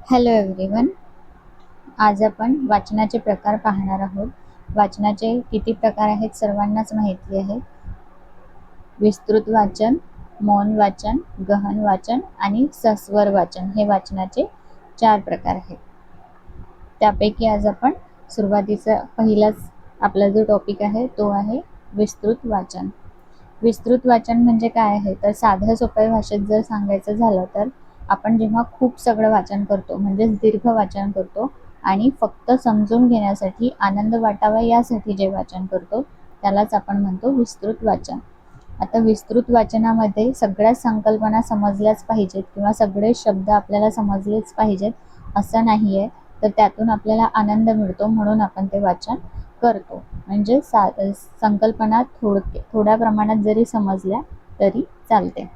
Hello everyone. आज आपण वाचनाचे प्रकार पाहणार आहोत. वाचनाचे किती प्रकार आहेत सर्वांनाच माहिती आहे. विस्तृत वाचन, मौन वाचन, गहन वाचन आणि सस्वर वाचन हे वाचनाचे 4 प्रकार आहेत. त्यापैकी आज आपण सुरुवातीचा पहिलाच आपला जो टॉपिक आहे तो आहे विस्तृत वाचन. विस्तृत वाचन म्हणजे काय आहे तर साध्या सोप्या भाषेत जर सांगायचं झालं तर आपण जेव्हा खूप सगळं वाचन करतो म्हणजेच दीर्घ वाचन करतो आणि फक्त समजून घेण्यासाठी, आनंद वाटावा यासाठी जे वाचन करतो त्यालाच आपण म्हणतो विस्तृत वाचन. आता विस्तृत वाचनामध्ये सगळ्या संकल्पना समजल्याच पाहिजेत किंवा सगळे शब्द आपल्याला समजलेच पाहिजेत असं नाही आहे, तर त्यातून आपल्याला आनंद मिळतो म्हणून आपण ते वाचन करतो. म्हणजे संकल्पना थोड्या प्रमाणात जरी समजल्या तरी चालते.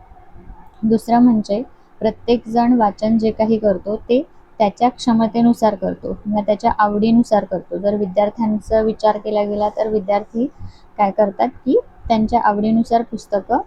दुसरं म्हणजे प्रत्येक जण वाचन जे काही करतो ते त्याच्या क्षमतेनुसार करतो किंवा त्याच्या आवडीनुसार करतो. जर विद्यार्थ्यांचा विचार केला गेला तर विद्यार्थी काय करतात की त्यांच्या आवडीनुसार पुस्तकं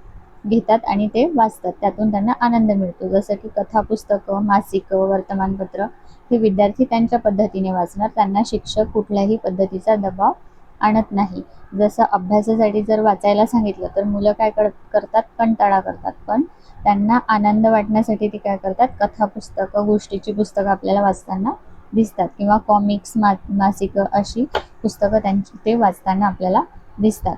घेतात आणि ते वाचतात, त्यातून त्यांना आनंद मिळतो. जसं की कथा पुस्तकं, मासिकं, वर्तमानपत्र हे विद्यार्थी त्यांच्या पद्धतीने वाचणार, त्यांना शिक्षक कुठल्याही पद्धतीचा दबाव आणत नाही. जसं अभ्यासासाठी जर वाचायला सांगितलं तर मुलं काय करतात, कंटाळा करतात, पण त्यांना आनंद वाटण्यासाठी ते काय करतात, कथा पुस्तकं, गोष्टीची पुस्तकं आपल्याला वाचताना दिसतात किंवा कॉमिक्स, मासिकं अशी पुस्तकं त्यांची ते वाचताना आपल्याला दिसतात.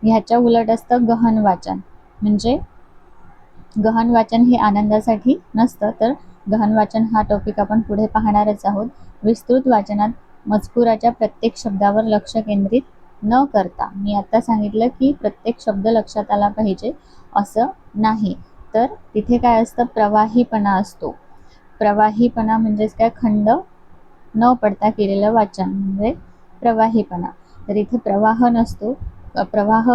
ह्याच्या उलट असतं गहन वाचन. म्हणजे गहन वाचन हे आनंदासाठी नसतं, तर गहन वाचन हा टॉपिक आपण पुढे पाहणारच आहोत. विस्तृत वाचनात मजकुराच्या प्रत्येक शब्दावर लक्ष केंद्रित न करता, मी आता सांगितलं की प्रत्येक शब्द लक्षात आला पाहिजे असं नाही, तर तिथे काय असतं, प्रवाहीपणा असतो. प्रवाहीपणा म्हणजेच काय, खंड न पडता केलेलं वाचन म्हणजे प्रवाहीपणा. तर इथे प्रवाह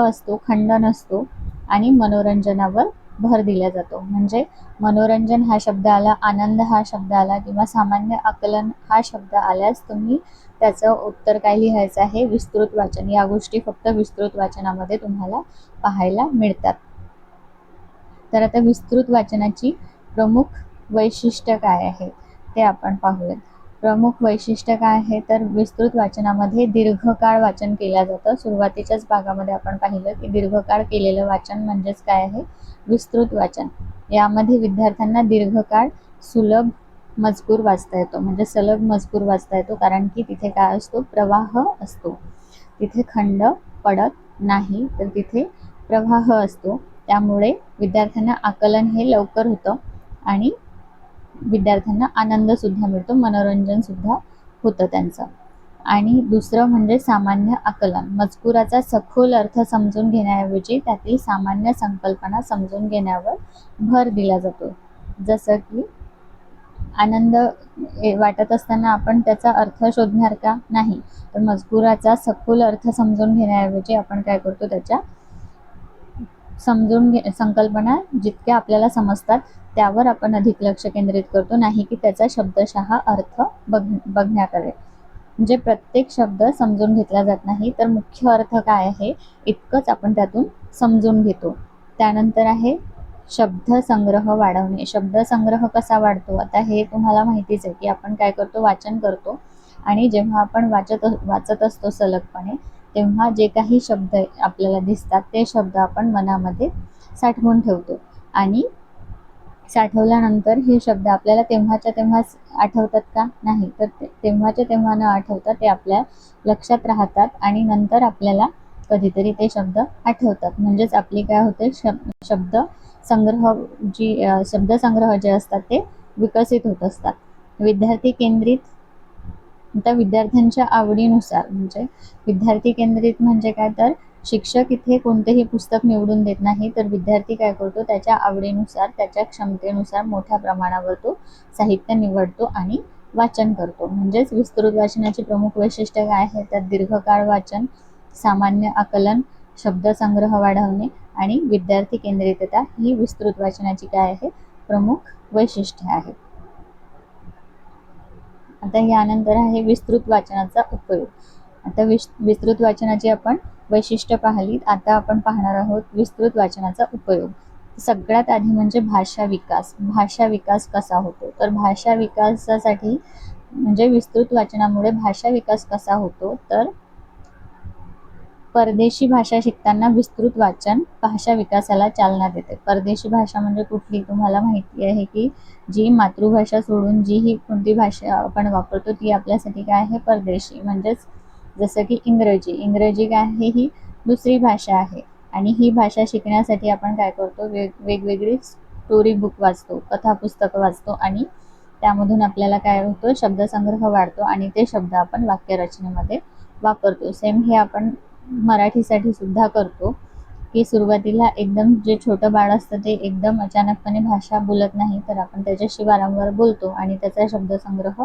असतो, खंड नसतो आणि मनोरंजनावर भर दिला जातो. म्हणजे मनोरंजन हा शब्द आला, आनंद हा शब्द आला किंवा सामान्य आकलन हा शब्द आल्यास तुम्ही त्याचं उत्तर काय लिहायचं आहे, विस्तृत वाचन. या गोष्टी फक्त विस्तृत वाचनामध्ये तुम्हाला पाहायला मिळतात. तर आता विस्तृत वाचनाची प्रमुख वैशिष्ट्य काय आहे ते आपण पाहूयात. प्रमुख वैशिष्ट्य काय आहे तर विस्तृत वाचनामध्ये दीर्घकाळ वाचन केलं जातं. सुरुवातीच्याच भागामध्ये आपण पाहिलं की दीर्घकाळ केलेलं वाचन म्हणजेच काय आहे, विस्तृत वाचन. यामध्ये विद्यार्थ्यांना दीर्घकाळ सुलभ मजकूर वाचता येतो, म्हणजे सलग मजकूर वाचता येतो, कारण की तिथे काय असतो, प्रवाह असतो. तिथे खंड पडत नाही, तर तिथे प्रवाह असतो. त्यामुळे विद्यार्थ्यांना आकलन हे लवकर होतं आणि विद्यार्थ्यांना आनंद सुद्धा मिळतो, मनोरंजन सुद्धा होतं त्यांचं. आणि दुसरं म्हणजे सामान्य आकलन. मजकुराचा सखोल अर्थ समजून घेण्याऐवजी त्यातील सामान्य संकल्पना समजून घेण्यावर भर दिला जातो. जसं की आनंद वाटत असताना आपण त्याचा अर्थ शोधणार का, नाही, तर मजकुराचा सखोल अर्थ समजून घेण्याऐवजी आपण काय करतो, त्याच्या संकल्पना जितक्या आपल्याला समजतात त्यावर आपण अधिक लक्ष केंद्रित करतो, नाही की त्याचा शब्दशः अर्थ बघण्याकडे. म्हणजे प्रत्येक शब्द समजून घेतला जात नाही, तर मुख्य अर्थ काय आहे इतकंच आपण त्यातून समजून घेतो. त्यानंतर आहे शब्दसंग्रह वाढवणे. शब्दसंग्रह कसा वाढतो, आता हे तुम्हाला माहितीच आहे की आपण काय करतो, वाचन करतो आणि जेव्हा आपण वाचत असतो सलगपणे, तेव्हा जे काही शब्द आपल्याला दिसतात ते शब्द आपण मनामध्ये साठवून ठेवतो आणि साठवल्यानंतर हे शब्द आपल्याला तेव्हाच्या तेव्हाच आठवतात का, नाही, तर तेव्हाच्या तेव्हा न आठवता ते आपल्या लक्षात राहतात आणि नंतर आपल्याला कधीतरी ते शब्द आठवतात. म्हणजेच आपली काय होते, शब्दसंग्रह जे असतात ते विकसित होत असतात. विद्यार्थी केंद्रित. आता विद्यार्थ्यांच्या आवडीनुसार, म्हणजे विद्यार्थी केंद्रित म्हणजे काय, तर शिक्षक इथे कोणतेही पुस्तक निवडून देत नाही, तर विद्यार्थी काय करतो, त्याच्या आवडीनुसार, त्याच्या क्षमतेनुसार मोठ्या प्रमाणावर तो साहित्य निवडतो आणि वाचन करतो. म्हणजेच विस्तृत वाचनाची प्रमुख वैशिष्ट्य काय आहे, तर दीर्घकाळ वाचन, सामान्य आकलन, शब्दसंग्रह वाढवणे आणि विद्यार्थी केंद्रितता ही विस्तृत वाचनाची काय आहे, प्रमुख वैशिष्ट्ये आहेत. आता यानंतर आहे विस्तृत वाचनाचा उपयोग. आता विस्तृत वाचनाची आपण वैशिष्ट्य पाहिलीत, आता आपण पाहणार आहोत विस्तृत वाचनाचा उपयोग. सगळ्यात आधी म्हणजे भाषा विकास. भाषा विकास कसा होतो, तर भाषा विकासासाठी म्हणजे विस्तृत वाचनामुळे भाषा विकास कसा होतो, तर परदेशी भाषा शिकताना विस्तृत वाचन भाषा विकासाला चालना देते. परदेशी भाषा म्हणजे कुठली, तुम्हाला माहिती आहे की जी मातृभाषा सोडून जी ही कोणती भाषा आपण वापरतो ती आपल्यासाठी काय आहे, परदेशी. म्हणजेच जसं की इंग्रजी. इंग्रजी काय आहे, ही दुसरी भाषा आहे. आणि ही भाषा शिकण्यासाठी आपण काय करतो, वेगवेगळी स्टोरी बुक वाचतो, कथापुस्तकं वाचतो आणि त्यामधून आपल्याला काय होतं, शब्दसंग्रह वाढतो आणि ते शब्द आपण वाक्यरचनेमध्ये वापरतो. सेम हे आपण मराठीसाठी सुद्धा करतो, की सुरुवातीला एकदम जे छोटं बाळ असतं ते एकदम अचानकपणे भाषा बोलत नाही, तर आपण त्याच्याशी वारंवार बोलतो आणि त्याचा शब्दसंग्रह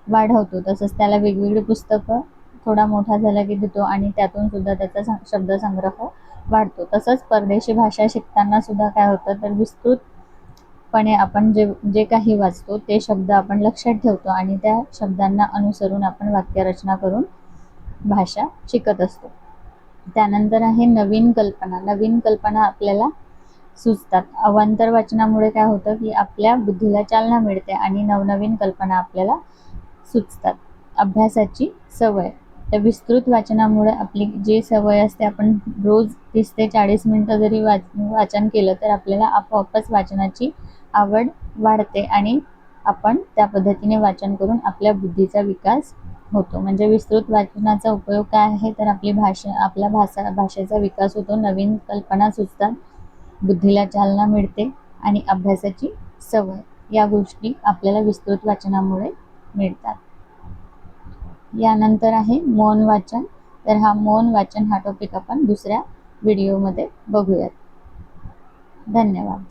वाढवतो. तसंच त्याला वेगवेगळी पुस्तकं थोडा मोठा झाला की देतो आणि त्यातून सुद्धा त्याचा शब्दसंग्रह वाढतो. तसंच परदेशी भाषा शिकताना सुद्धा काय होतं, तर विस्तृतपणे आपण जे जे काही वाचतो ते शब्द आपण लक्षात ठेवतो आणि त्या शब्दांना अनुसरून आपण वाक्यरचना करून भाषा शिकत असतो. त्यानंतर आहे नवीन कल्पना. नवीन कल्पना आपल्याला सुचतात. अवांतर वाचनामुळे काय होतं, की आपल्या बुद्धीला चालना मिळते आणि नवनवीन कल्पना आपल्याला सुचतात. अभ्यासाची सवय. तर विस्तृत वाचनामुळे आपली जी सवय असते, आपण रोज 30 ते 40 मिनिटं जरी वाचन केलं तर आपल्याला आपोआपच वाचनाची आवड वाढते आणि आपण त्या पद्धतीने वाचन करून आपल्या बुद्धीचा विकास होतो. म्हणजे विस्तृत वाचनाचा उपयोग काय आहे, तर आपल्या भाषेचा विकास होतो, नवीन कल्पना सुचतात, बुद्धीला चालना मिळते आणि अभ्यासाची सवय, या गोष्टी आपल्याला विस्तृत वाचनामुळे मिळतात. यानंतर आहे मौन वाचन. तर मौन वाचन हा टॉपिक आपण दुसऱ्या व्हिडिओमध्ये बघूयात. धन्यवाद.